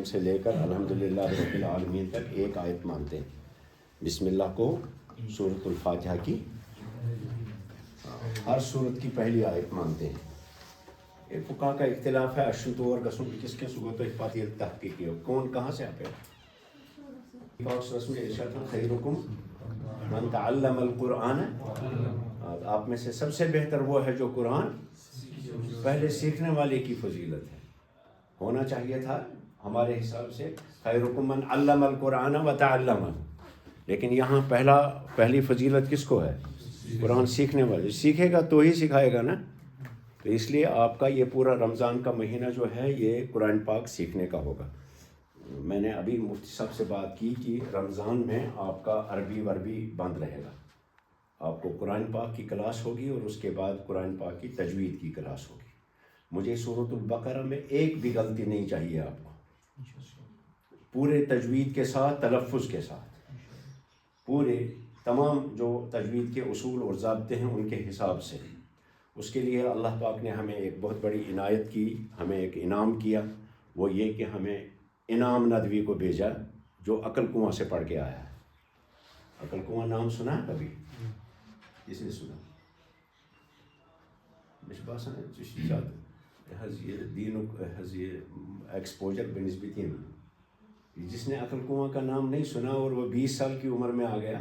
الرحیم سے لے کر الحمدللہ رب العالمین تک ایک آیت مانتے ہیں۔ بسم اللہ کو سورۃ الفاتحہ کی ہر سورت کی پہلی آیت مانتے ہیں۔ ایک فقہ کا اختلاف ہے اشنطور گسوں کس کے صورت فاتحہ تحقیقی ہو کون کہاں سے آتے ہیں۔ رسم ارشاد خیرکم من تعلم القرآن، آپ میں سے سب سے بہتر وہ ہے جو قرآن پہلے سیکھنے والے کی فضیلت ہے۔ ہونا چاہیے تھا ہمارے حساب سے خیرکم من علم القرآن وتعلمہ، لیکن یہاں پہلی فضیلت کس کو ہے؟ قرآن سیکھنے والے، سیکھے گا تو ہی سکھائے گا نا۔ تو اس لیے آپ کا یہ پورا رمضان کا مہینہ جو ہے یہ قرآن پاک سیکھنے کا ہوگا۔ میں نے ابھی مفتی صاحب سے بات کی کہ رمضان میں آپ کا عربی وربی بند رہے گا، آپ کو قرآن پاک کی کلاس ہوگی اور اس کے بعد قرآن پاک کی تجوید کی کلاس ہوگی۔ مجھے سورۃ البقرہ میں ایک بھی غلطی نہیں چاہیے آپ کو، پورے تجوید کے ساتھ تلفظ کے ساتھ، پورے تمام جو تجوید کے اصول اور ضابطے ہیں ان کے حساب سے۔ اس کے لیے اللہ پاک نے ہمیں ایک بہت بڑی عنایت کی، ہمیں ایک انعام کیا، وہ یہ کہ ہمیں انعام ندوی کو بھیجا جو عقل کنواں سے پڑھ کے آیا ہے۔ عقل کنواں نام سنا ہے کبھی؟ کس نے سنا؟ مش باسان یہ دین ایکسپوجر بنسبتی، جس نے عقل کنواں کا نام نہیں سنا اور وہ 20 سال کی عمر میں آ گیا۔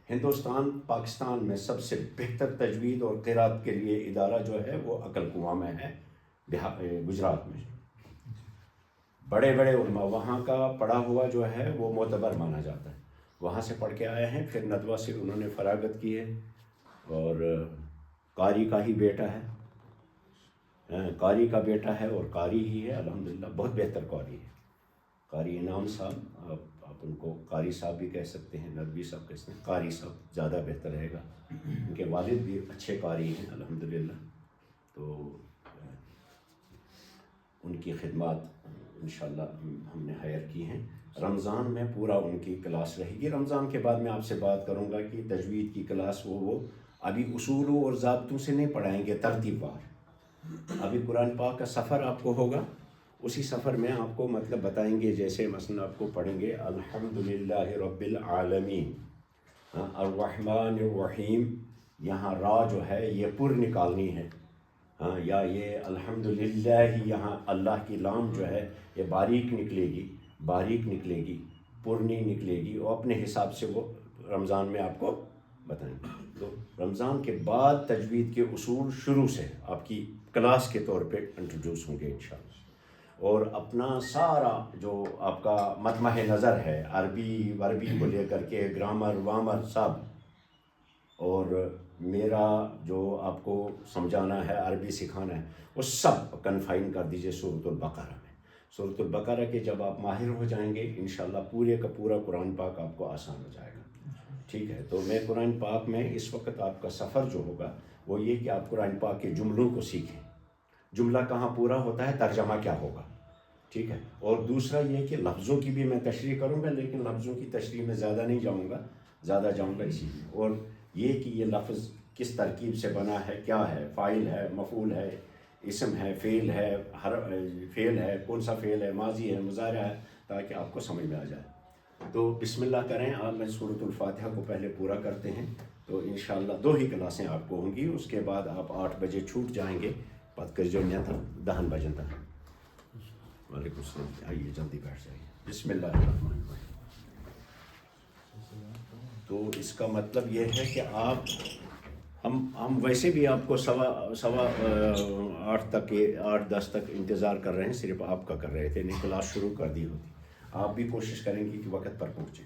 ہندوستان پاکستان میں سب سے بہتر تجوید اور قرات کے لیے ادارہ جو ہے وہ عقل کنواں میں ہے، گجرات میں۔ بڑے بڑے علماء وہاں کا پڑھا ہوا جو ہے وہ معتبر مانا جاتا ہے، وہاں سے پڑھ کے آئے ہیں، پھر ندوہ سے انہوں نے فراغت کی ہے، اور قاری کا ہی بیٹا ہے، قاری کا بیٹا ہے اور قاری ہی ہے الحمدللہ، بہت بہتر قاری ہے۔ قاری انعام صاحب، آپ ان کو قاری صاحب بھی کہہ سکتے ہیں، ندوی صاحب کہہ سکتے ہیں، قاری صاحب زیادہ بہتر رہے گا، ان کے والد بھی اچھے قاری ہیں الحمدللہ۔ تو ان کی خدمات انشاءاللہ ہم نے ہائر کی ہیں۔ رمضان میں پورا ان کی کلاس رہے گی۔ رمضان کے بعد میں آپ سے بات کروں گا کہ تجوید کی کلاس وہ ابھی اصولوں اور ضابطوں سے نہیں پڑھائیں گے ترتیب وار، ابھی قرآن پاک کا سفر آپ کو ہوگا، اسی سفر میں آپ کو مطلب بتائیں گے، جیسے مثلا آپ کو پڑھیں گے الحمدللہ رب العالمین، الرحمن الرحیم، یہاں را جو ہے یہ پر نکالنی ہے، یا یہ الحمدللہ یہاں اللہ کی لام جو ہے یہ باریک نکلے گی، پرنی نکلے گی، اور اپنے حساب سے وہ رمضان میں آپ کو بتائیں گے۔ تو رمضان کے بعد تجوید کے اصول شروع سے آپ کی کلاس کے طور پہ انٹروڈیوس ہوں گے انشاءاللہ، اور اپنا سارا جو آپ کا مطمع نظر ہے عربی وربی کو لے کر کے گرامر وامر سب، اور میرا جو آپ کو سمجھانا ہے عربی سکھانا ہے وہ سب کنفائن کر دیجئے سورۃ البقرہ میں۔ سورۃ البقرہ کے جب آپ ماہر ہو جائیں گے انشاءاللہ پورے کا پورا قرآن پاک آپ کو آسان ہو جائے گا، ٹھیک ہے۔ تو میں قرآن پاک میں اس وقت آپ کا سفر جو ہوگا وہ یہ کہ آپ قرآن پاک کے جملوں کو سیکھیں، جملہ کہاں پورا ہوتا ہے، ترجمہ کیا ہوگا، ٹھیک ہے۔ اور دوسرا یہ کہ لفظوں کی بھی میں تشریح کروں گا، لیکن لفظوں کی تشریح میں زیادہ نہیں جاؤں گا، زیادہ جاؤں گا اسی میں، اور یہ کہ یہ لفظ کس ترکیب سے بنا ہے، کیا ہے، فاعل ہے، مفعول ہے، اسم ہے، فعل ہے، فعل ہے، کون سا فعل ہے، ماضی ہے، مضارع ہے، تاکہ آپ کو سمجھ میں آ جائے۔ تو بسم اللہ کریں، آپ میں سورۃ الفاتحہ کو پہلے پورا کرتے ہیں، تو انشاءاللہ 2 ہی کلاسیں آپ کو ہوں گی، اس کے بعد آپ 8 بجے چھوٹ جائیں گے، پت کر جو 10 بجے تک۔ وعلیکم السلام، آئیے جلدی بیٹھ جائیے۔ بسم اللہ الرحمن الرحیم۔ تو اس کا مطلب یہ ہے کہ آپ ہم ویسے بھی آپ کو سوا 8 تک 8-10 تک انتظار کر رہے ہیں، صرف آپ کا کر رہے تھے، نہیں کلاس شروع کر دی ہوتی۔ آپ بھی کوشش کریں گے کہ وقت پر پہنچیں،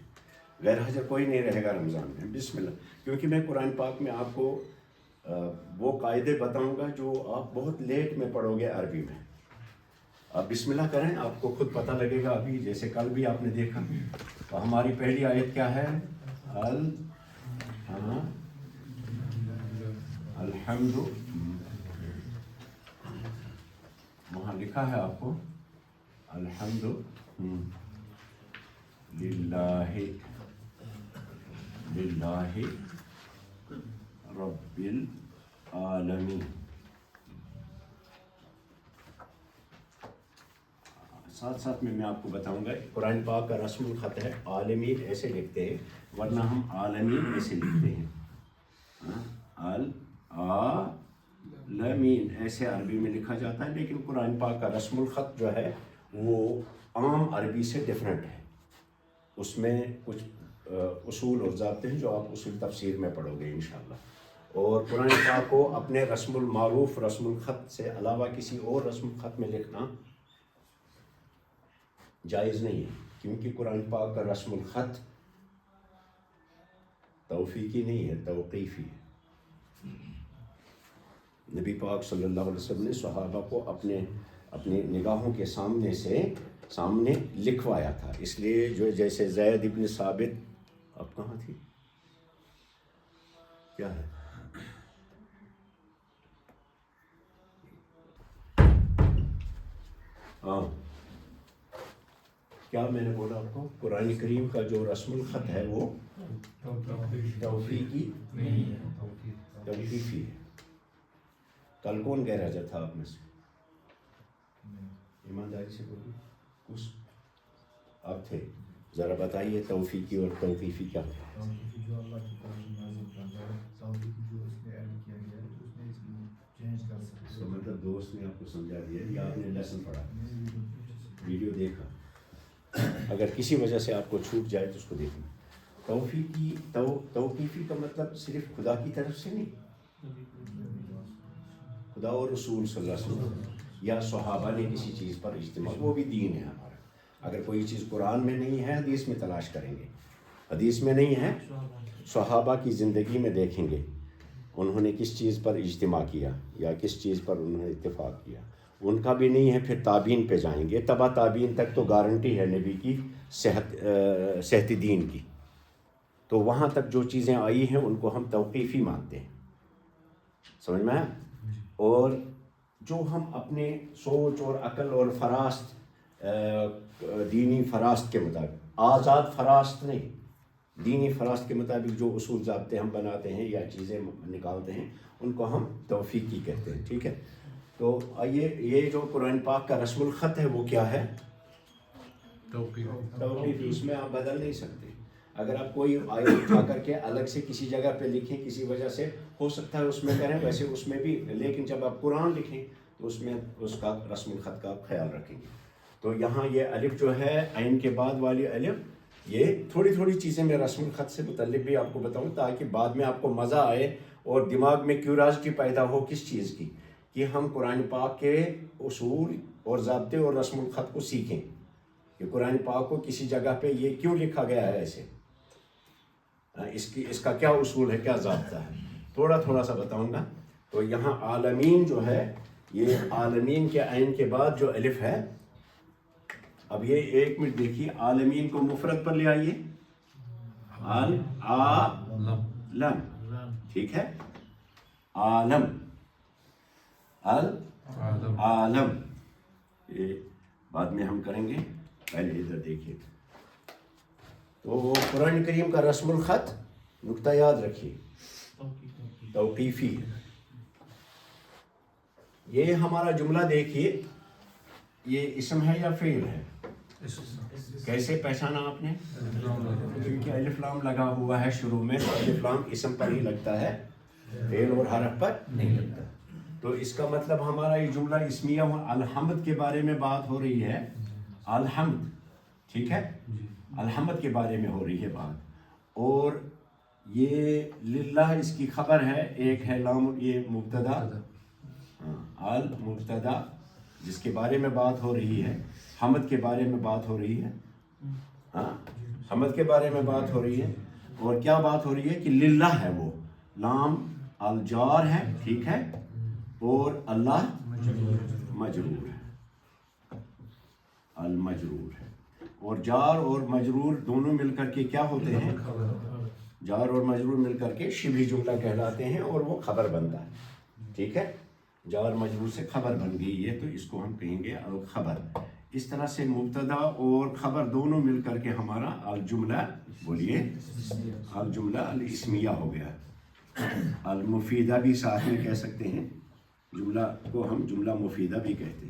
غیر حاضر کوئی نہیں رہے گا رمضان میں، بسم اللہ، کیونکہ میں قرآن پاک میں آپ کو وہ قاعدے بتاؤں گا جو آپ بہت لیٹ میں پڑھو گے عربی میں۔ آپ بسم اللہ کریں، آپ کو خود پتہ لگے گا، ابھی جیسے کل بھی آپ نے دیکھا، تو ہماری پہلی آیت کیا ہے؟ الحمد، وہاں لکھا ہے آپ کو الحمد للہ رب العالمین۔ ساتھ ساتھ میں آپ کو بتاؤں گا قرآن پاک کا رسم الخط ہے عالمین ایسے لکھتے ہیں، ورنہ ہم عالمین ایسے لکھتے ہیں، عالمین ایسے عربی میں لکھا جاتا ہے، لیکن قرآن پاک کا رسم الخط جو ہے وہ عام عربی سے ڈیفرنٹ ہے، اس میں کچھ اصول اور ضابطے ہیں جو آپ اصول تفسیر میں پڑھو گے انشاءاللہ۔ اور قرآن پاک کو اپنے رسم المعروف رسم الخط سے علاوہ کسی اور رسم الخط میں لکھنا جائز نہیں ہے، کیونکہ قرآن پاک کا رسم الخط توفیقی نہیں ہے، توقیفی ہے۔ نبی پاک صلی اللہ علیہ وسلم نے صحابہ کو اپنے نگاہوں کے سامنے لکھوایا تھا، اس لیے جو جیسے زید ابن ثابت، اب کہاں تھی، کیا ہے، ہاں کیا میں نے بولا آپ کو، قرآن کریم کا جو رسم الخط ہے وہ توفیقی توقیفی ہے۔ کل کون غیر حاضر تھا آپ میں سے، ایمانداری سے بولیے، کچھ آپ تھے، ذرا بتائیے توفیقی اور توقیفی کیا ہے؟ توفیقی جو اللہ کی طرف سے نازل کرتا ہے، توقیفی جو اس میں ایڈ کیا گیا ہے، اس میں اس کو چینج کر سکتے ہیں۔ مطلب دوست نے آپ کو سمجھا دیا یا آپ نے لیسن پڑھا، ویڈیو دیکھا، اگر کسی وجہ سے آپ کو چھوٹ جائے تو اس کو دیکھنا۔ توقیفی کا مطلب صرف خدا کی طرف سے نہیں، خدا اور رسول صلی اللہ علیہ وسلم یا صحابہ نے کسی چیز پر اجتماع، وہ بھی دین ہے ہمارا۔ اگر کوئی چیز قرآن میں نہیں ہے حدیث میں تلاش کریں گے، حدیث میں نہیں ہے صحابہ کی زندگی میں دیکھیں گے انہوں نے کس چیز پر اجتماع کیا یا کس چیز پر انہوں نے اتفاق کیا، ان کا بھی نہیں ہے، پھر تابعین پہ جائیں گے، تبا تابعین تک تو گارنٹی ہے نبی کی صحت دین کی، تو وہاں تک جو چیزیں آئی ہیں ان کو ہم توقیفی مانتے ہیں، سمجھ میں آیا؟ اور جو ہم اپنے سوچ اور عقل اور فراست، دینی فراست کے مطابق، آزاد فراست نہیں، دینی فراست کے مطابق جو اصول ضابطے ہم بناتے ہیں یا چیزیں نکالتے ہیں ان کو ہم توفیقی کہتے ہیں، ٹھیک ہے؟ تو یہ جو قرآن پاک کا رسم الخط ہے وہ کیا ہے؟ توقیفی، اس میں آپ بدل نہیں سکتے۔ اگر آپ کوئی آیت اٹھا کر کے الگ سے کسی جگہ پہ لکھیں، کسی وجہ سے ہو سکتا ہے اس میں کریں، ویسے اس میں بھی، لیکن جب آپ قرآن لکھیں تو اس میں اس کا رسم الخط کا آپ خیال رکھیں گے۔ تو یہاں یہ الف جو ہے عین کے بعد والی الف، یہ تھوڑی تھوڑی چیزیں میں رسم الخط سے متعلق بھی آپ کو بتاؤں تاکہ بعد میں آپ کو مزہ آئے اور دماغ میں کیوریاسٹی پیدا ہو کس چیز کی، کہ ہم قرآن پاک کے اصول اور ضابطے اور رسم الخط کو سیکھیں کہ قرآن پاک کو کسی جگہ پہ یہ کیوں لکھا گیا ہے ایسے، اس کا کیا اصول ہے، کیا ضابطہ ہے، تھوڑا سا بتاؤں گا۔ تو یہاں عالمین جو ہے، یہ عالمین کے عین کے بعد جو الف ہے، اب یہ ایک منٹ دیکھیے، عالمین کو مفرد پر لے آئیے، عالم، ٹھیک ہے، عالم، عالم، یہ بعد میں ہم کریں گے، پہلے ادھر دیکھیے۔ تو قرآن کریم کا رسم الخط نقطہ یاد رکھیے، توقیفی ہے۔ یہ ہمارا جملہ دیکھیے، یہ اسم ہے یا فعل ہے؟ کیسے پہچانا آپ نے؟ کیونکہ الف لام لگا ہوا ہے شروع میں، تو الف لام اسم پر ہی لگتا ہے، فعل اور حرف پر نہیں لگتا۔ تو اس کا مطلب ہمارا یہ جملہ اسمیہ الحمد کے بارے میں بات ہو رہی ہے، الحمد، ٹھیک ہے، الحمد کے بارے میں ہو رہی ہے بات، اور یہ للہ اس کی خبر ہے، ایک ہے لام، یہ مبتدا، المبتدا جس کے بارے میں بات ہو رہی ہے، حمد کے بارے میں بات ہو رہی ہے، حمد کے بارے میں بات ہو رہی ہے، اور کیا بات ہو رہی ہے کہ للہ ہے، وہ لام الجار ہے، ٹھیک ہے، اور اللہ مجرور ہے، المجرور ہے، اور جار اور مجرور دونوں مل کر کے کیا ہوتے ہیں؟ جار اور مجرور مل کر کے شبہ جملہ کہلاتے ہیں، اور وہ خبر بنتا ہے، ٹھیک ہے، جار مجرور سے خبر بن گئی ہے، تو اس کو ہم کہیں گے الخبر۔ اس طرح سے مبتدا اور خبر دونوں مل کر کے ہمارا الجملہ، بولیے، الجملہ الاسمیہ ہو گیا۔ المفیدہ بھی ساتھ میں کہہ سکتے ہیں، جملہ کو ہم جملہ مفیدہ بھی کہتے ہیں۔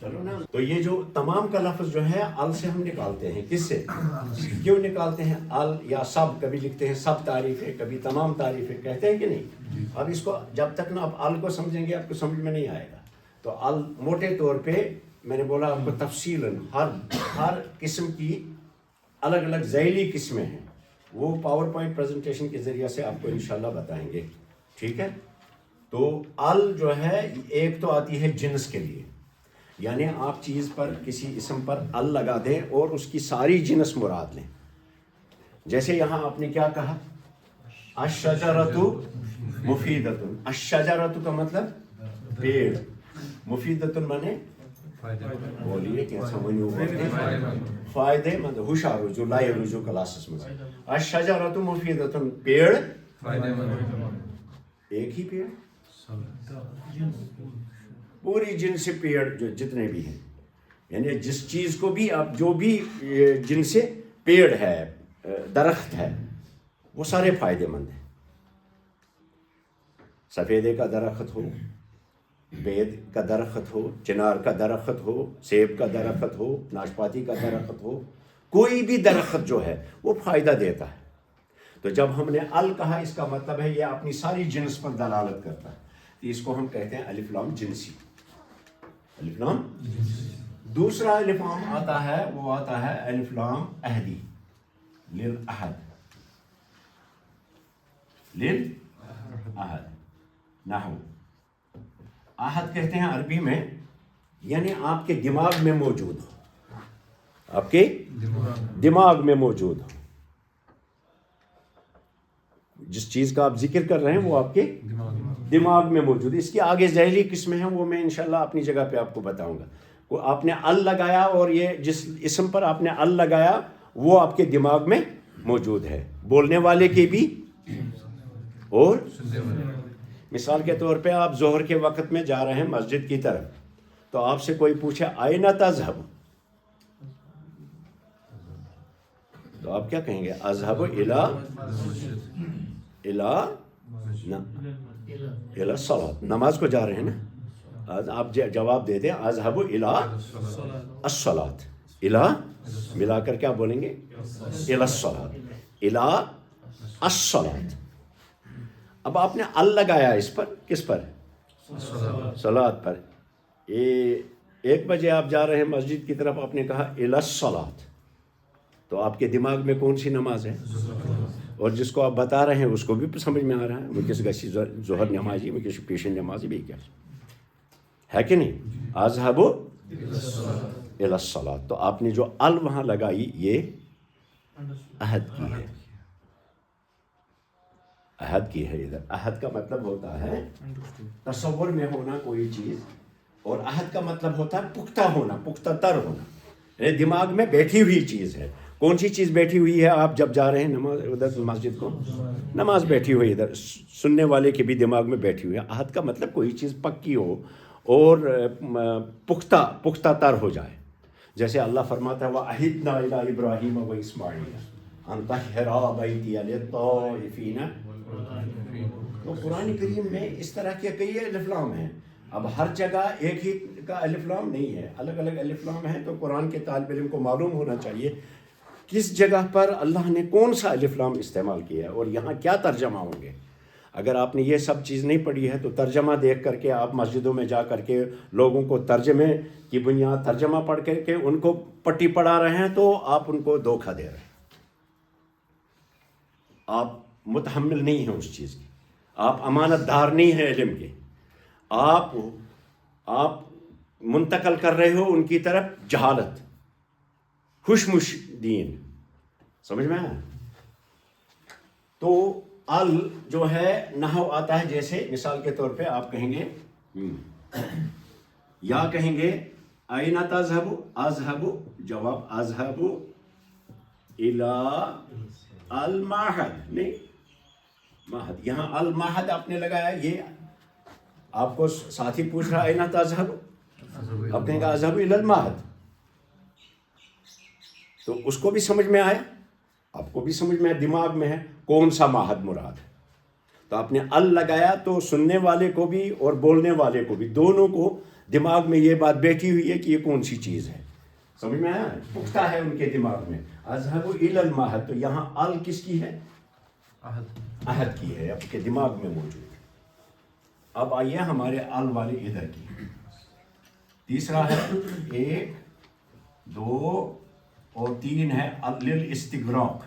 چلو نا. تو یہ جو تمام کا لفظ جو ہے ال سے ہم نکالتے ہیں. کس سے؟ کیوں نکالتے ہیں؟ ال یا سب، کبھی لکھتے ہیں سب تعریفیں، کبھی تمام تعریفیں، کہتے ہیں کہ نہیں. اب اس کو جب تک نا آپ ال کو سمجھیں گے آپ کو سمجھ میں نہیں آئے گا. تو ال موٹے طور پہ میں نے بولا آپ کو تفصیلاً ہر قسم کی الگ الگ ذیلی قسمیں ہیں، وہ پاور پوائنٹ پریزنٹیشن کے ذریعے سے آپ کو انشاءاللہ بتائیں گے. ٹھیک ہے. تو ال جو ہے ایک تو آتی ہے جنس کے لیے، یعنی آپ چیز پر کسی اسم پر ال لگا دیں اور اس کی ساری جنس مراد لیں. جیسے یہاں آپ نے کیا کہا؟ الشجرۃ مفیدۃ. الشجرۃ کا مطلب پیڑ، مفیدۃ مانے بولیے کیسا ونیو فائدے مند. ہوشیار رجوع لائے رجوع کلاسز میں. الشجرۃ مفیدۃ، پیڑ ایک ہی پیڑ، پوری جن سے پیڑ جو جتنے بھی ہیں، یعنی جس چیز کو بھی آپ جو بھی جن سے پیڑ ہے، درخت ہے، وہ سارے فائدے مند ہیں. سفیدے کا درخت ہو، بید کا درخت ہو، چنار کا درخت ہو، سیب کا درخت ہو، ناشپاتی کا درخت ہو، کوئی بھی درخت جو ہے وہ فائدہ دیتا ہے. تو جب ہم نے ال کہا اس کا مطلب ہے یہ اپنی ساری جنس پر دلالت کرتا ہے. تو اس کو ہم کہتے ہیں الف لام جنسی. الف لام. دوسرا الف لام آتا ہے وہ آتا ہے الف لام عہدی، للعہد. للعہد. نحو عہد کہتے ہیں عربی میں، یعنی آپ کے دماغ میں موجود ہو، آپ کے دماغ میں موجود ہو. جس چیز کا آپ ذکر کر رہے ہیں وہ آپ کے دماغ میں موجود ہے. اس کی آگے ذیلی قسمیں ہیں، وہ میں انشاءاللہ اپنی جگہ پہ آپ کو بتاؤں گا. وہ آپ نے ال لگایا اور یہ جس اسم پر آپ نے ال لگایا وہ آپ کے دماغ میں موجود ہے، بولنے والے کے بھی اور مثال کے طور پہ آپ ظہر کے وقت میں جا رہے ہیں مسجد کی طرف، تو آپ سے کوئی پوچھے آئین تذهب، تو آپ کیا کہیں گے؟ اذهب الى الصلاة. نماز کو جا رہے ہیں نا، آپ جواب دے دیں اذهب الى الصلاة. الى ملا کر کیا بولیں گے؟ الى الصلاة. الى الصلاة. اب آپ نے ال لگایا اس پر، کس پر؟ صلاۃ پر. 1 بجے آپ جا رہے ہیں مسجد کی طرف، آپ نے کہا الی الصلاۃ، تو آپ کے دماغ میں کون سی نماز ہے؟ اور جس کو آپ بتا رہے ہیں اس کو بھی سمجھ میں آ رہا ہے وہ کس گسی ظہر نمازی، وہ کسی پیشن نمازی بھی کیا ہے کہ نہیں؟ اذهب الی الصلاۃ. تو آپ نے جو ال وہاں لگائی یہ عہد کی ہے، عہد کی ہے. ادھر عہد کا مطلب ہوتا ہے تصور میں ہونا کوئی چیز، اور عہد کا مطلب ہوتا ہے پختہ ہونا، پختہ تر ہونا، یعنی دماغ میں بیٹھی ہوئی چیز ہے. کون سی چیز بیٹھی ہوئی ہے؟ آپ جب جا رہے ہیں نماز ادھر مسجد کو، نماز بیٹھی ہوئی ادھر، سننے والے کے بھی دماغ میں بیٹھی ہوئی ہے. عہد کا مطلب کوئی چیز پکی ہو اور پختہ تر ہو جائے. جیسے اللہ فرماتا ہے وَعَهِدْنَا إِلَىٰ إِبْرَاهِيمَ وَإِسْمَاعِيلَ أَن طَهِّرَا بَيْتِيَ لِلطَّائِفِينَ. تو قرآن کریم میں اس طرح کے کئی الف لام ہیں. اب ہر جگہ ایک ہی کا الف لام نہیں ہے، الگ الگ الف لام ہیں. تو قرآن کے طالب علم کو معلوم ہونا چاہیے کس جگہ پر اللہ نے کون سا الف لام استعمال کیا ہے اور یہاں کیا ترجمہ ہوں گے. اگر آپ نے یہ سب چیز نہیں پڑھی ہے تو ترجمہ دیکھ کر کے آپ مسجدوں میں جا کر کے لوگوں کو ترجمے کی بنیاد ترجمہ پڑھ کر کے ان کو پٹی پڑھا رہے ہیں تو آپ ان کو دھوکہ دے رہے ہیں. آپ متحمل نہیں ہیں اس چیز کی، آپ امانت دار نہیں ہیں علم کے. آپ منتقل کر رہے ہو ان کی طرف جہالت، خوشمش دین. سمجھ میں آیا؟ تو ال جو ہے نحو آتا ہے، جیسے مثال کے طور پہ آپ کہیں گے یا کہیں گے آئین تذهب، اذهب، جواب اذهب الى المعہد. نہیں، معہد، یہاں المعہد آپ نے لگایا. یہ آپ کو ساتھی پوچھ رہا آئین تذهب، آپ کہیں گے اذهب الى المعہد. تو اس کو بھی سمجھ میں آیا، آپ کو بھی سمجھ میں آیا، دماغ میں ہے کون سا معہد مراد ہے. تو آپ نے ال لگایا تو سننے والے کو بھی اور بولنے والے کو بھی دونوں کو دماغ میں یہ بات بیٹھی ہوئی ہے کہ یہ کون سی چیز ہے. سمجھ میں آیا؟ پختہ ہے ان کے دماغ میں. اذهب الى المعهد، تو یہاں ال کس کی ہے؟ عہد کی ہے، آپ کے دماغ میں موجود ہے. اب آئیے ہمارے ال والے ادھر کی. تیسرا ہے 1 2 اور 3 ہے للاستغراق.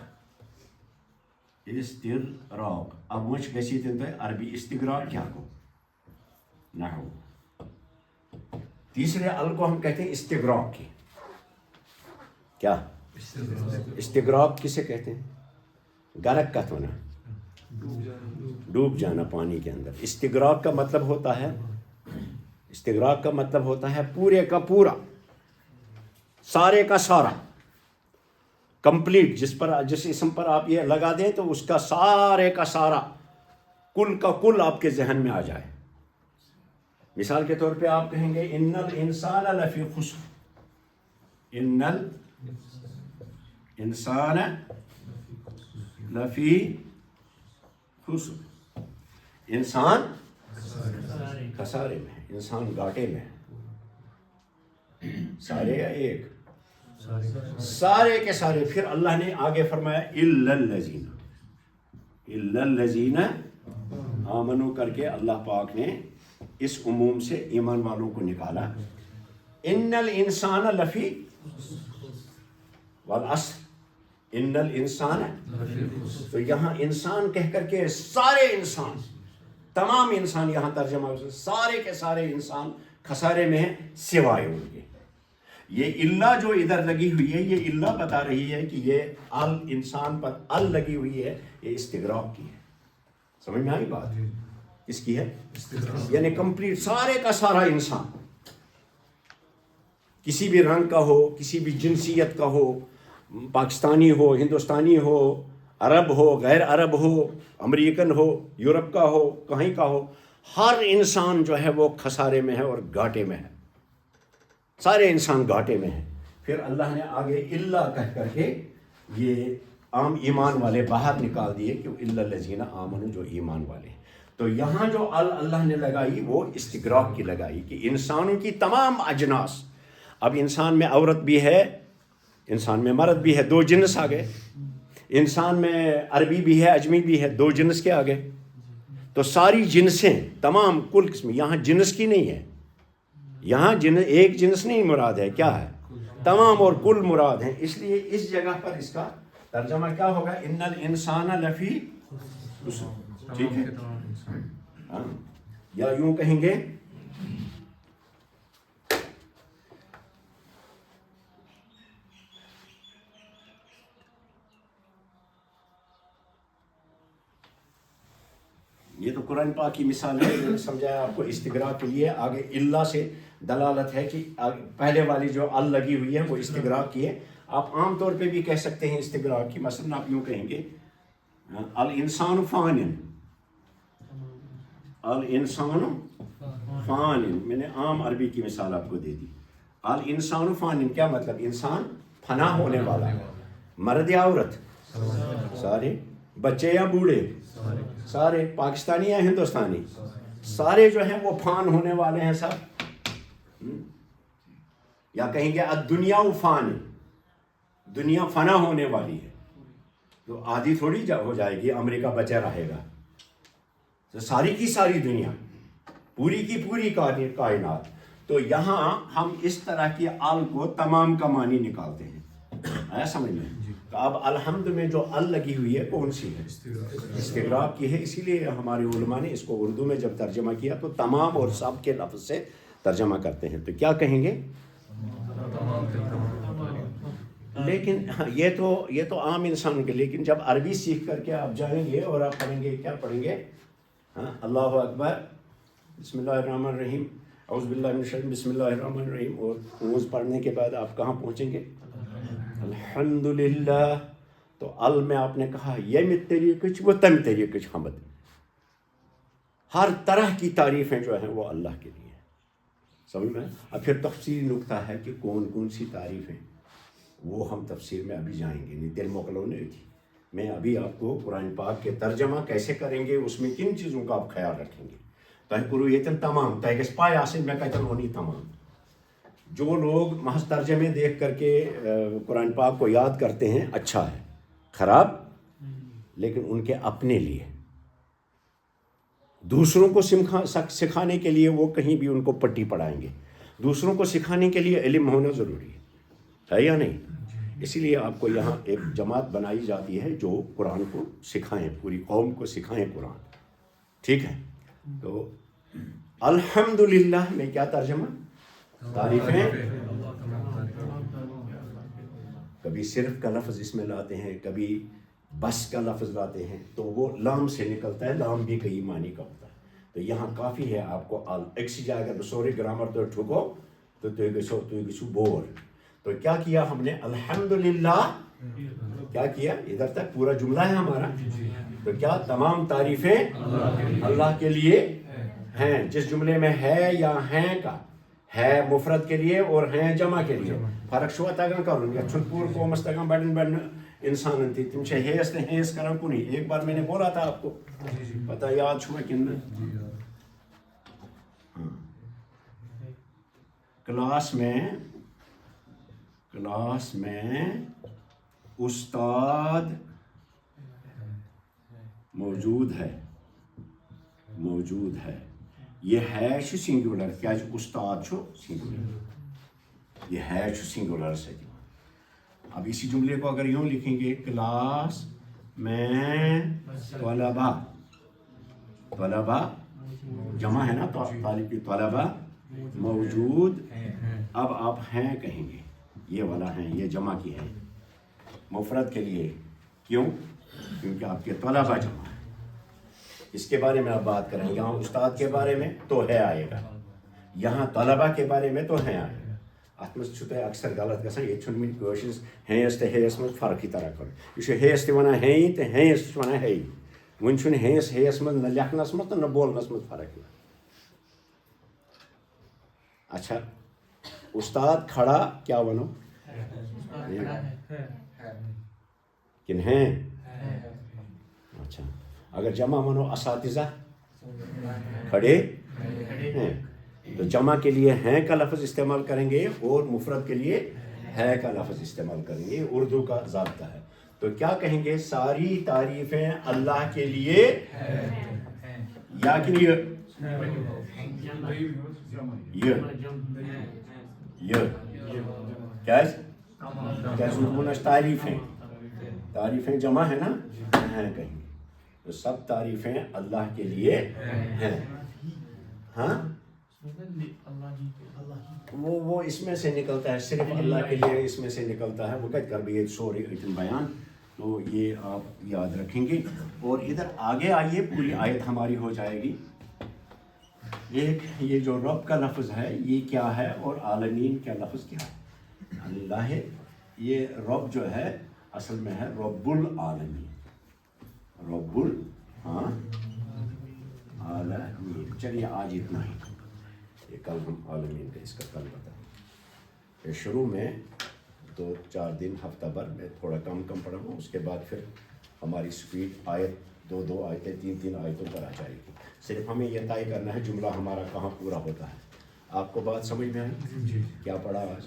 استغراق. اب وچ گژھِ تہِ عربی استغراق کیا کو نحو. تیسرے ال کو ہم کہتے ہیں استغراق کی. کیا استغراق کسے کہتے ہیں؟ غرق کت ہونا، ڈوب جانا پانی کے اندر. استغراق کا مطلب ہوتا ہے، استغراق کا مطلب ہوتا ہے پورے کا پورا، سارے کا سارا، کمپلیٹ. جس اسم پر آپ یہ لگا دیں تو اس کا سارے کا سارا، کل کا کل آپ کے ذہن میں آ جائے. مثال کے طور پہ آپ کہیں گے ان الانسان لفی خسر. ان الانسان لفی خسر. انسان خسارے میں ہے، انسان گھاٹے میں ہے. سارے یا ایک؟ سارے کے سارے. پھر اللہ نے آگے فرمایا الا الذین آمنوا کر کے اللہ پاک نے اس عموم سے ایمان والوں کو نکالا. ان الانسان لفی والعصر. ان الانسان، تو یہاں انسان کہہ کر کے سارے انسان، تمام انسان یہاں ترجمہ سارے کے سارے انسان خسارے میں ہیں سوائے ان کے. یہ اللہ جو ادھر لگی ہوئی ہے، یہ اللہ بتا رہی ہے کہ یہ ال انسان پر ال لگی ہوئی ہے، یہ استغراق کی ہے. سمجھ میں آئی بات؟ کس کی ہے؟ یعنی کمپلیٹ سارے کا سارا انسان، کسی بھی رنگ کا ہو، کسی بھی جنسیت کا ہو، پاکستانی ہو، ہندوستانی ہو، عرب ہو، غیر عرب ہو، امریکن ہو، یورپ کا ہو، کہیں کا ہو، ہر انسان جو ہے وہ خسارے میں ہے اور گھاٹے میں ہے. سارے انسان گھاٹے میں ہیں. پھر اللہ نے آگے اللہ کہہ کر کے یہ عام ایمان والے باہر نکال دیے کہ الا الذین آمنوا، جو ایمان والے. تو یہاں جو اللہ نے لگائی وہ استغراق کی لگائی کہ انسانوں کی تمام اجناس. اب انسان میں عورت بھی ہے، انسان میں مرد بھی ہے، 2 جنس آ گئے. انسان میں عربی بھی ہے، اجمی بھی ہے، 2 جنس کے آ گئے. تو ساری جنسیں تمام کل قسم، یہاں جنس کی نہیں ہے، یہاں ایک جنس نہیں مراد ہے، کیا ہے؟ تمام اور کل مراد ہیں. اس لیے اس جگہ پر اس کا ترجمہ کیا ہوگا؟ ان الانسان لفی خسر. ٹھیک ہے، ہاں. یا یوں کہیں گے یہ تو قرآن پاک کی مثال ہے، میں نے سمجھایا آپ کو. استغراق کے لیے آگے اللہ سے دلالت ہے کہ پہلے والی جو ال لگی ہوئی ہے وہ استغراق کی ہے. آپ عام طور پہ بھی کہہ سکتے ہیں استغراق کی. مثلا آپ یوں کہیں گے الانسان فان. الانسان فان، میں نے عام عربی کی مثال آپ کو دے دی. الانسان فان کیا مطلب؟ انسان فنا ہونے والا. مرد یا عورت؟ سارے. بچے یا بوڑھے؟ سارے. پاکستانی یا ہندوستانی؟ سارے جو ہیں وہ فان ہونے والے ہیں سب. یا کہیں گے الدنیا فان، دنیا فنا ہونے والی ہے. تو آدھی تھوڑی ہو جائے گی، امریکہ بچا رہے گا. تو ساری کی ساری دنیا، پوری کی پوری کائنات. تو یہاں ہم اس طرح کی آل کو تمام کا معنی نکالتے ہیں. آیا سمجھ میں؟ تو اب الحمد میں جو ال لگی ہوئی ہے کون سی ہے؟ استغراق کی ہے. اسی لیے ہمارے علماء نے اس کو اردو میں جب ترجمہ کیا تو تمام اور سب کے لفظ سے ترجمہ کرتے ہیں. تو کیا کہیں گے؟ لیکن یہ تو عام انسان کے. لیکن جب عربی سیکھ کر کے آپ جائیں گے اور آپ پڑھیں گے، کیا پڑھیں گے؟ اللہ اکبر، بسم اللہ الرحمن الرحیم، اعوذ باللہ من الشیطان، بسم اللہ الرحمن الرحیم، اور اعوذ پڑھنے کے بعد آپ کہاں پہنچیں گے؟ الحمدللہ. تو ال میں آپ نے کہا یہ طریقچ وہ تم طریقچ حمد. ہر طرح کی تعریفیں جو ہیں وہ اللہ کے لیے. سمجھ میں؟ اب پھر تفصیلی نکتہ ہے کہ کون کون سی تعریفیں، وہ ہم تفسیر میں ابھی جائیں گے. نہیں دل موکلو نہیں تھی میں ابھی آپ کو قرآن پاک کے ترجمہ کیسے کریں گے، اس میں کن چیزوں کا آپ خیال رکھیں گے. تہ کرو یتن تمام تہ گژھِ پاے آسٕنۍ مےٚ کتٮ۪ن ووٚن یہِ تمام. جو لوگ محض ترجمے دیکھ کر کے قرآن پاک کو یاد کرتے ہیں اچھا ہے، خراب لیکن ان کے اپنے لیے. دوسروں کو سکھانے کے لیے وہ کہیں بھی ان کو پٹی پڑھائیں گے. دوسروں کو سکھانے کے لیے علم ہونا ضروری ہے یا نہیں؟ اسی لیے آپ کو یہاں ایک جماعت بنائی جاتی ہے جو قرآن کو سکھائیں، پوری قوم کو سکھائیں قرآن. ٹھیک ہے. تو الحمدللہ میں کیا ترجمہ؟ تعریفیں. کبھی صرف کا لفظ اس میں لاتے ہیں، کبھی بس کا لفظ لاتے ہیں، تو وہ لام سے نکلتا ہے. لام بھی کئی معنی کا ہوتا ہے. تو یہاں کافی ہے آپ کو ایک جگہ اگر سوری گرامر تو ٹھکو تو گھو بور. تو کیا کیا ہم نے؟ الحمدللہ. کیا کیا؟ ادھر تک پورا جملہ ہے ہمارا. تو کیا تمام تعریفیں اللہ کے لیے ہیں. جس جملے میں ہے یا ہیں کا ہے مفرد کے لیے اور ہیں جمع کے لیے فرق چھوا تگان کرن. یہ چھن پور قومس تگان بڑن بڑن انسان تھی تم چھے ہیس نے ہیس کرن کنی. ایک بار میں نے بولا تھا آپ کو، پتہ یاد چھوا کن کلاس میں استاد موجود ہے. یہ ہے سنگولر. کیا استاد چھو سنگولر، یہ ہے سنگولر سے. اب اسی جملے کو اگر یوں لکھیں گے، کلاس میں طلبہ جمع ہے نا، طالب کی طلبہ موجود. اب آپ ہیں کہیں گے، یہ والا ہیں، یہ جمع کی ہے مفرد کے لیے. کیوں؟ کیونکہ آپ کے طلبہ جمع ہے. اس کے بارے میں آپ بات کریں. یہاں استاد کے بارے میں تو ہے آئے گا، یہاں طلبہ کے بارے میں تو ہے آئے گا. ات مز اکثر غلط گژھان. یہ چھُنہٕ وٕنہِ کٲشرِس ہیس تہٕ ہیس منٛز فرقٕے تران کرُن. یہ چھُ ہیس تہِ ونان ہیی تہٕ ہیس چھُ ونان ہیی. وٕنہِ چھُنہٕ ہیس منٛز نہ لیکھنس منٛز تہٕ نہ بولنس منٛز فرق یِوان. اچھا، استاد کھڑا کیا ونو؟ کن ہیں؟ اچھا. اگر جمع ونو اساتذہ کھڑے ہیں. تو جمع کے لیے ہیں کا لفظ استعمال کریں گے اور مفرد کے لیے ہے کا لفظ استعمال کریں گے. اردو کا ضابطہ ہے. تو کیا کہیں گے؟ ساری تعریفیں اللہ کے لیے یا کہ تعریفیں جمع ہے نا، ہیں کہیں گے. تو سب تعریفیں اللہ کے لیے ہیں. ہاں، وہ اس میں سے نکلتا ہے، صرف اللہ کے لیے اس میں سے نکلتا ہے. وہ کہتے کر بھی سوری اتن بیان. تو یہ آپ یاد رکھیں گے. اور ادھر آگے آئیے، پوری آیت ہماری ہو جائے گی. یہ جو رب کا لفظ ہے یہ کیا ہے اور عالمین کا لفظ کیا ہے؟ اللہ. یہ رب جو ہے اصل میں ہے رب العالمین. رب العالمین. چلیے آج اتنا ہی. یہ کل ہم عالمین کا اس کا کل بتائیں. شروع میں 2-4 دن ہفتہ بھر میں تھوڑا کم پڑھوں گا. اس کے بعد پھر ہماری سپیڈ آیت 2 آیتیں 3 آیتوں پر آ جائے گی. صرف ہمیں یہ طے کرنا ہے جملہ ہمارا کہاں پورا ہوتا ہے. آپ کو بات سمجھ میں آئی؟ کیا پڑھا آج؟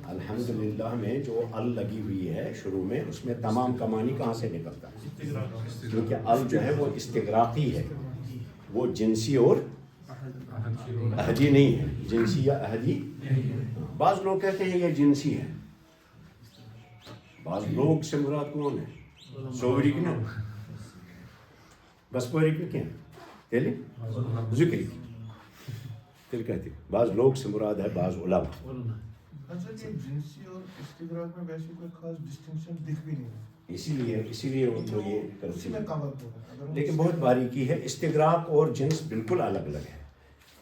الحمدللہ میں جو ال لگی ہوئی ہے شروع میں، اس میں تمام کا معنی کہاں سے نکلتا ہے؟ کیونکہ ال جو ہے وہ استغراقی ہے، وہ جنسی اور احدی نہیں ہے. جنسی یا احدی، بعض لوگ کہتے ہیں یہ جنسی ہے. بعض لوگ سے مراد کون ہے؟ سوری کی نا، بس پوری کی کیا تیلے ذکری تیل کہتے ہیں. بعض لوگ سے مراد ہے بعض علماء. اچھا، یہ جنسی اور استغراق میں ویسے کوئی خاص ڈسٹنکشن دکھ بھی نہیں ہے. اسی لیے ان کو یہ اسی میں کور ہوگا. لیکن بہت باریکی ہے. استغراق اور جنس بالکل الگ الگ ہے.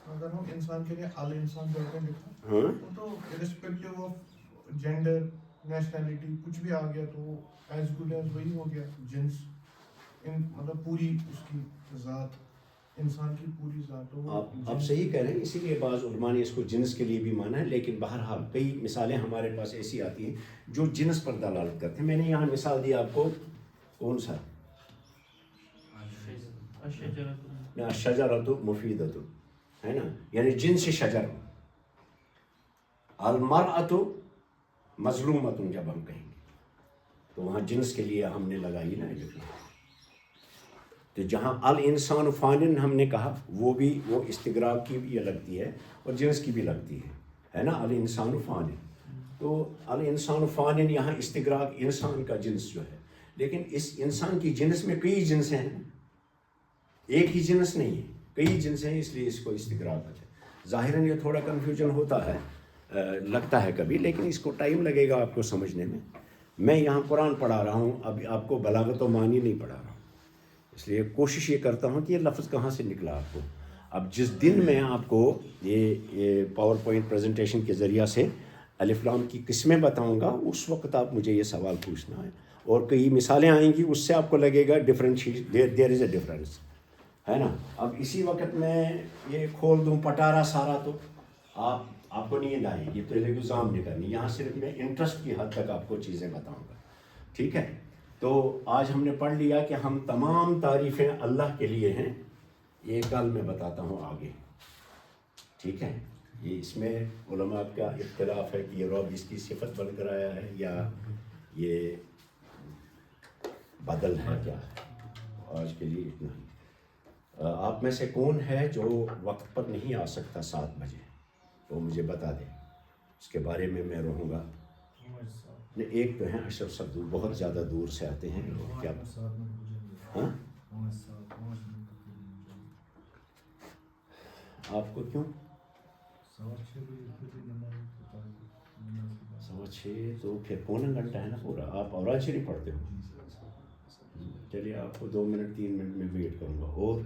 اگر ہم انسان کے لیے ال انسان بولتے ہیں تو ارسپیکٹو آف جینڈر نیشنلٹی کچھ بھی آ گیا تو ایز گڈ ایز وہی ہو گیا جنس. مطلب پوری اس کی ذات انسان کی پوری ذات ہو. آپ صحیح کہہ رہے ہیں، اسی لیے بعض علماء نے اس کو جنس کے لیے بھی مانا ہے، لیکن بہرحال کئی مثالیں ہمارے پاس ایسی آتی ہیں جو جنس پر دلالت کرتے ہیں. میں نے یہاں مثال دی آپ کو، کون سا؟ شجرۃ مفیدۃ، ہے نا، یعنی جنس شجر. المرأۃ مظلومۃ جب ہم کہیں گے تو وہاں جنس کے لیے ہم نے لگائی نا جو. تو جہاں الانسان فانن ہم نے کہا، وہ استغراق کی بھی لگتی ہے اور جنس کی بھی لگتی ہے نا، الانسان فانن. تو الانسان فانن یہاں استغراق انسان کا جنس جو ہے، لیکن اس انسان کی جنس میں کئی جنس ہیں، ایک ہی جنس نہیں ہے، کئی جنس ہیں، اس لیے اس کو استغراق کہتے ہیں. ظاہراً یہ تھوڑا کنفیوژن ہوتا ہے، لگتا ہے کبھی، لیکن اس کو ٹائم لگے گا آپ کو سمجھنے میں. میں یہاں قرآن پڑھا رہا ہوں، اب آپ کو بلاغت و معنی نہیں پڑھا رہا ہوں، اس لیے کوشش یہ کرتا ہوں کہ یہ لفظ کہاں سے نکلا آپ کو. اب جس دن میں آپ کو یہ پاور پوائنٹ پریزنٹیشن کے ذریعہ سے الف لام کی قسمیں بتاؤں گا، اس وقت آپ مجھے یہ سوال پوچھنا ہے، اور کئی مثالیں آئیں گی، اس سے آپ کو لگے گا differentiate, there is a difference, ہے نا. اب اسی وقت میں یہ کھول دوں پٹارا سارا تو آپ کو نیند آئے گی، تو الزام نہیں کرنی. یہاں صرف میں انٹرسٹ کی حد تک آپ کو چیزیں بتاؤں گا، ٹھیک ہے. تو آج ہم نے پڑھ لیا کہ ہم تمام تعریفیں اللہ کے لیے ہیں. یہ کل میں بتاتا ہوں آگے، ٹھیک ہے. یہ اس میں علماء کا اختلاف ہے کہ یہ رب اس کی صفت بن کر آیا ہے یا یہ بدل ہے، کیا ہے. آج کے لیے اتنا ہی. آپ میں سے کون ہے جو وقت پر نہیں آ سکتا 7 بجے؟ وہ مجھے بتا دے، اس کے بارے میں رہوں گا. نہیں، ایک تو ہیں اشرف صاحب، بہت زیادہ دور سے آتے ہیں. کیا ہاں، آپ کو کیوں 6:15؟ تو پھر پونا گھنٹہ ہے نا پورا. آپ اوراد شریف پڑھتے ہو؟ چلیے آپ کو 2 منٹ 3 منٹ میں ویٹ کروں گا. اور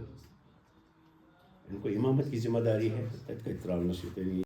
ان کو امامت کی ذمہ داری ہے،